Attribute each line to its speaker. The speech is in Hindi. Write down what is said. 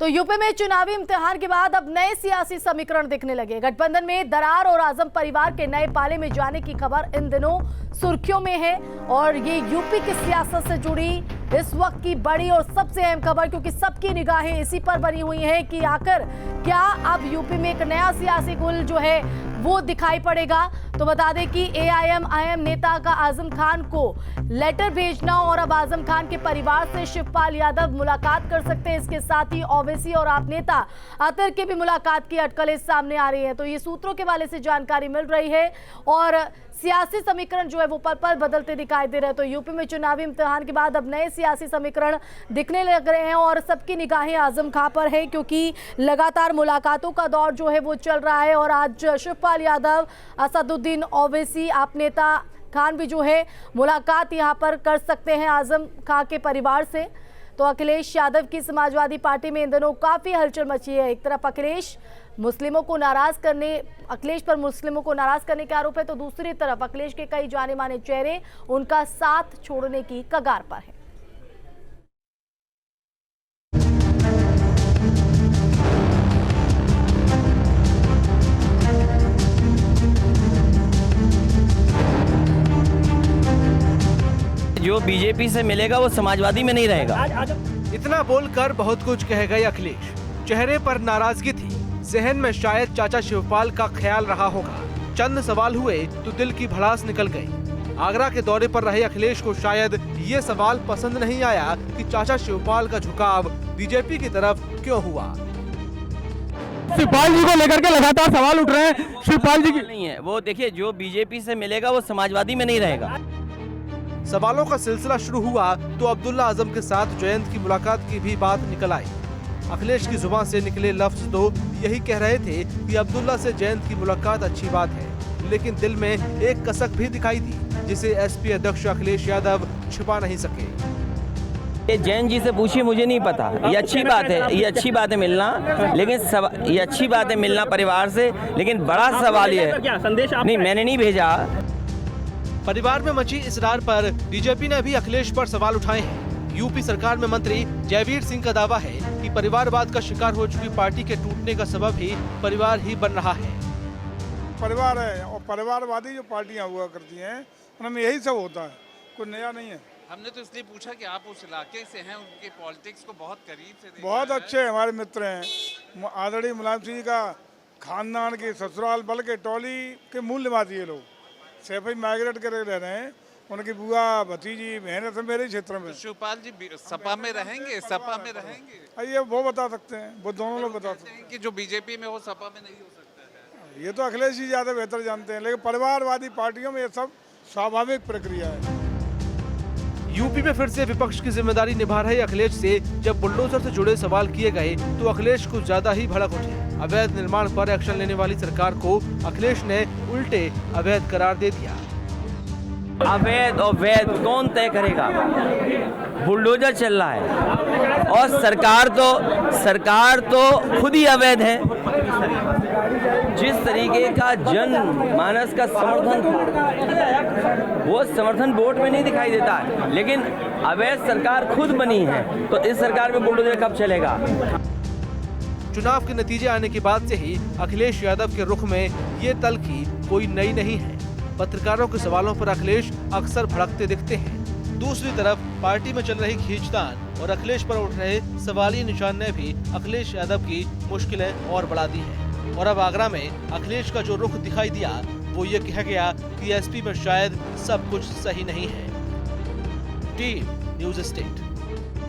Speaker 1: तो यूपी में चुनावी इम्तिहान के बाद अब नए सियासी समीकरण दिखने लगे। गठबंधन में दरार और आजम परिवार के नए पाले में जाने की खबर इन दिनों सुर्खियों में है और ये यूपी की सियासत से जुड़ी इस वक्त की बड़ी और सबसे अहम खबर, क्योंकि सबकी निगाहें इसी पर बनी हुई हैं कि आखिर क्या अब यूपी में एक नया सियासी गुल जो है वो दिखाई पड़ेगा। तो बता दें कि एआईएम नेता का आजम खान को लेटर भेजना और अब आजम खान के परिवार से शिवपाल यादव मुलाकात कर सकते हैं। इसके साथ ही ओवैसी और आप नेता अतर की भी मुलाकात की अटकलें सामने आ रही है। तो ये सूत्रों के हवाले से जानकारी मिल रही है और सियासी समीकरण जो है वो पल पल बदलते दिखाई दे रहे हैं। तो यूपी में चुनावी इम्तिहान के बाद अब नए सियासी समीकरण दिखने लग रहे हैं और सबकी निगाहें आजम खां पर है, क्योंकि लगातार मुलाकातों का दौर जो है वो चल रहा है। और आज शिवपाल यादव, असदुद्दीन ओवैसी, आप नेता खान भी जो है मुलाकात यहाँ पर कर सकते हैं आजम खां के परिवार से। तो अखिलेश यादव की समाजवादी पार्टी में इन दिनों काफी हलचल मची है। एक तरफ अखिलेश पर मुस्लिमों को नाराज करने के आरोप है, तो दूसरी तरफ अखिलेश के कई जाने माने चेहरे उनका साथ छोड़ने की कगार पर है।
Speaker 2: जो बीजेपी से मिलेगा वो समाजवादी में नहीं रहेगा।
Speaker 3: इतना बोलकर बहुत कुछ कह गए अखिलेश। चेहरे पर नाराजगी थी, जहन में शायद चाचा शिवपाल का ख्याल रहा होगा। चंद सवाल हुए तो दिल की भड़ास निकल गई। आगरा के दौरे पर रहे अखिलेश को शायद ये सवाल पसंद नहीं आया कि चाचा शिवपाल का झुकाव बीजेपी की तरफ क्यों हुआ।
Speaker 4: शिवपाल जी को लेकर के लगातार सवाल उठ रहे हैं। शिवपाल जी की
Speaker 2: नहीं है वो, देखिए जो बीजेपी से मिलेगा वो समाजवादी में नहीं रहेगा।
Speaker 3: सवालों का सिलसिला शुरू हुआ तो अब्दुल्ला आजम के साथ जयंत की मुलाकात की भी बात निकल आई। अखिलेश की जुबान से निकले लफ्ज तो यही कह रहे थे कि अब्दुल्ला से जयंत की मुलाकात अच्छी बात है, लेकिन दिल में एक कसक भी दिखाई दी जिसे एसपी अध्यक्ष अखिलेश यादव छिपा नहीं सके।
Speaker 2: ये जैन जी से पूछिए, मुझे नहीं पता। ये अच्छी बात है, ये अच्छी बात है मिलना, लेकिन ये अच्छी बात है मिलना परिवार से, लेकिन बड़ा सवाल ये है संदेश नहीं, मैंने नहीं भेजा।
Speaker 3: परिवार में मची इसरार पर बीजेपी ने भी अखिलेश पर सवाल उठाए हैं। यूपी सरकार में मंत्री जयवीर सिंह का दावा है कि परिवारवाद का शिकार हो चुकी पार्टी के टूटने का सबब ही परिवार ही बन रहा है।
Speaker 5: परिवार है और परिवारवादी जो पार्टियां हुआ करती हैं उनमें यही सब होता है, कोई नया नहीं है।
Speaker 6: हमने तो इसलिए पूछा कि आप उस इलाके से हैं, उनके पॉलिटिक्स को बहुत करीब से
Speaker 5: बहुत अच्छे हमारे मित्र हैं। आदरणीय मुलायम सिंह का खानदान के ससुराल बल के टोली के मूल निवासी ये लोग सैफई माइग्रेट कर रह रहे हैं। उनकी बुआ भतीजी बहन सब मेरे क्षेत्र में।
Speaker 6: शिवपाल जी सपा में रहेंगे, सपा में रहेंगे?
Speaker 5: ये वो बता सकते हैं, वो दोनों लोग बता सकते हैं
Speaker 6: कि जो बीजेपी में हो सपा में नहीं हो सकता है।
Speaker 5: ये तो अखिलेश जी ज्यादा बेहतर जानते हैं, लेकिन परिवारवादी पार्टियों में ये सब स्वाभाविक प्रक्रिया है।
Speaker 3: यूपी में फिर से विपक्ष की जिम्मेदारी निभा रहे अखिलेश से जब बुलडोजर से जुड़े सवाल किए गए तो अखिलेश कुछ ज्यादा ही भड़क उठे। अवैध निर्माण पर एक्शन लेने वाली सरकार को अखिलेश ने उल्टे अवैध करार दे दिया।
Speaker 2: अवैध और वैध कौन तय करेगा? बुलडोजर चल रहा है और सरकार तो खुद ही अवैध है। जिस तरीके का जन मानस का समर्थन वो समर्थन वोट में नहीं दिखाई देता है, लेकिन अवैध सरकार खुद बनी है, तो इस सरकार में बुलडोजर कब चलेगा?
Speaker 3: चुनाव के नतीजे आने के बाद से ही अखिलेश यादव के रुख में ये तल्खी कोई नई नहीं है। पत्रकारों के सवालों पर अखिलेश अक्सर भड़कते दिखते हैं। दूसरी तरफ पार्टी में चल रही खींचतान और अखिलेश पर उठ रहे सवालिया निशान ने भी अखिलेश यादव की मुश्किलें और बढ़ा दी हैं। और अब आगरा में अखिलेश का जो रुख दिखाई दिया वो ये कह गया कि एसपी में शायद सब कुछ सही नहीं है। Team news state.